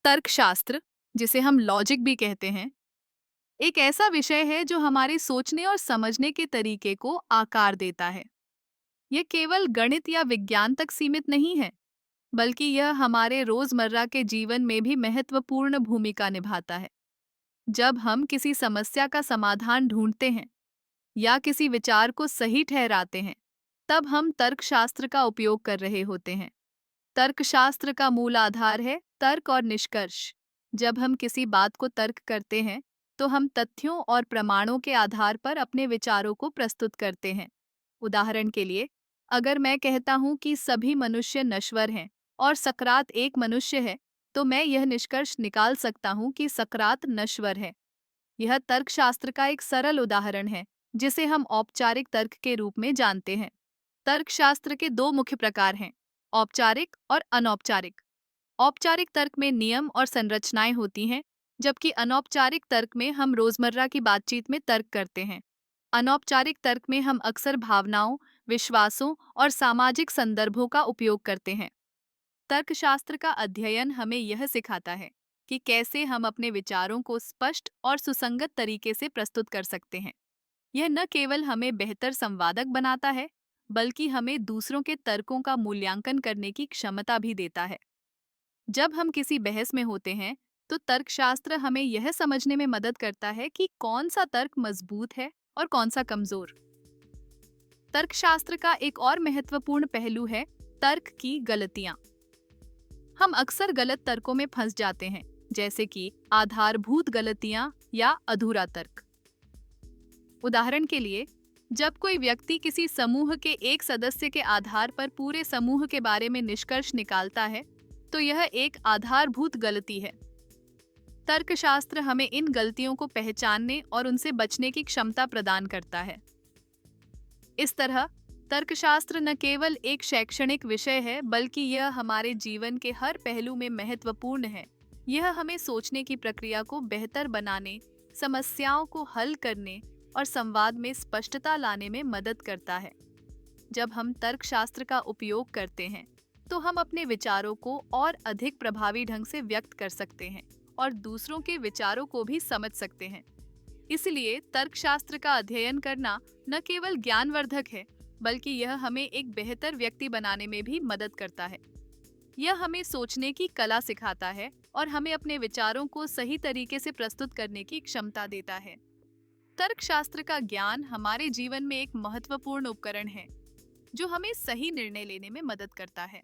तर्कशास्त्र, जिसे हम लॉजिक भी कहते हैं, एक ऐसा विषय है जो हमारे सोचने और समझने के तरीके को आकार देता है। यह केवल गणित या विज्ञान तक सीमित नहीं है, बल्कि यह हमारे रोजमर्रा के जीवन में भी महत्वपूर्ण भूमिका निभाता है। जब हम किसी समस्या का समाधान ढूंढते हैं या किसी विचार को सही ठहराते हैं, तब हम तर्कशास्त्र का उपयोग कर रहे होते हैं। तर्कशास्त्र का मूल आधार है तर्क और निष्कर्ष। जब हम किसी बात को तर्क करते हैं, तो हम तथ्यों और प्रमाणों के आधार पर अपने विचारों को प्रस्तुत करते हैं। उदाहरण के लिए, अगर मैं कहता हूं कि सभी मनुष्य नश्वर हैं और सकरात एक मनुष्य है, तो मैं यह निष्कर्ष निकाल सकता हूं कि सकरात नश्वर है। यह तर्कशास्त्र का एक सरल उदाहरण है, जिसे हम औपचारिक तर्क के रूप में जानते हैं। तर्कशास्त्र के दो मुख्य प्रकार हैं, औपचारिक और अनौपचारिक। औपचारिक तर्क में नियम और संरचनाएं होती हैं, जबकि अनौपचारिक तर्क में हम रोजमर्रा की बातचीत में तर्क करते हैं। अनौपचारिक तर्क में हम अक्सर भावनाओं, विश्वासों और सामाजिक संदर्भों का उपयोग करते हैं। तर्कशास्त्र का अध्ययन हमें यह सिखाता है कि कैसे हम अपने विचारों को स्पष्ट और सुसंगत तरीके से प्रस्तुत कर सकते हैं। यह न केवल हमें बेहतर संवादक बनाता है, बल्कि हमें दूसरों के तर्कों का मूल्यांकन करने की क्षमता भी देता है। जब हम किसी बहस में होते हैं, तो तर्कशास्त्र हमें यह समझने में मदद करता है कि कौन सा तर्क मजबूत है और कौन सा कमजोर। तर्कशास्त्र का एक और महत्वपूर्ण पहलू है तर्क की गलतियां। हम अक्सर गलत तर्कों में फंस जाते हैं, जैसे कि आधारभूत गलतियां या अधूरा तर्क। उदाहरण के लिए, जब कोई व्यक्ति किसी समूह के एक सदस्य के आधार पर पूरे समूह के बारे में निष्कर्ष निकालता है, तो यह एक आधारभूत गलती है। तर्कशास्त्र हमें इन गलतियों को पहचानने और उनसे बचने की क्षमता प्रदान करता है। इस तरह तर्कशास्त्र न केवल एक शैक्षणिक विषय है, बल्कि यह हमारे जीवन के हर पहलू में महत्वपूर्ण है। यह हमें सोचने की प्रक्रिया को बेहतर बनाने, समस्याओं को हल करने और संवाद में स्पष्टता लाने में मदद करता है। जब हम तर्कशास्त्र का उपयोग करते हैं, तो हम अपने विचारों को और अधिक प्रभावी ढंग से व्यक्त कर सकते हैं और दूसरों के विचारों को भी समझ सकते हैं। इसलिए तर्कशास्त्र का अध्ययन करना न केवल ज्ञानवर्धक है, बल्कि यह हमें एक बेहतर व्यक्ति बनाने में भी मदद करता है। यह हमें सोचने की कला सिखाता है और हमें अपने विचारों को सही तरीके से प्रस्तुत करने की क्षमता देता है। तर्कशास्त्र का ज्ञान हमारे जीवन में एक महत्वपूर्ण उपकरण है, जो हमें सही निर्णय लेने में मदद करता है।